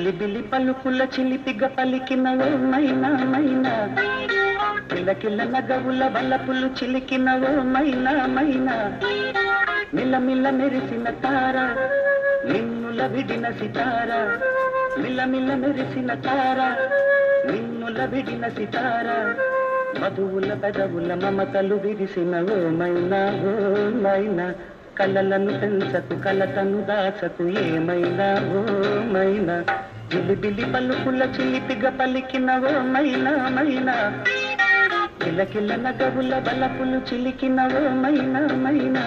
చిలిబిలి పలుకుల చిలిపిగ పలికినవో మైనా మైనా, కిలకిల నగవుల వలపులు చిలికినవో మైనా మైనా, మిలమిల మెరిసిన తార నిన్నుల విడిన సితార, మిలమిల మెరిసిన తార నిన్నుల విడిన సితార, మధువుల పెదవుల మమతలు విరిసినవో మైనా ఓ మైనా, కలలను పెంచకు కలతను దాచకు ఏమైనా ఓ మైనా, చిలిబిలి పలుకుల చిలిపిగ పలికినవో మైనా మైనా, కిలకిల నగవుల బలపులు చిలికినవో మైనా మైనా.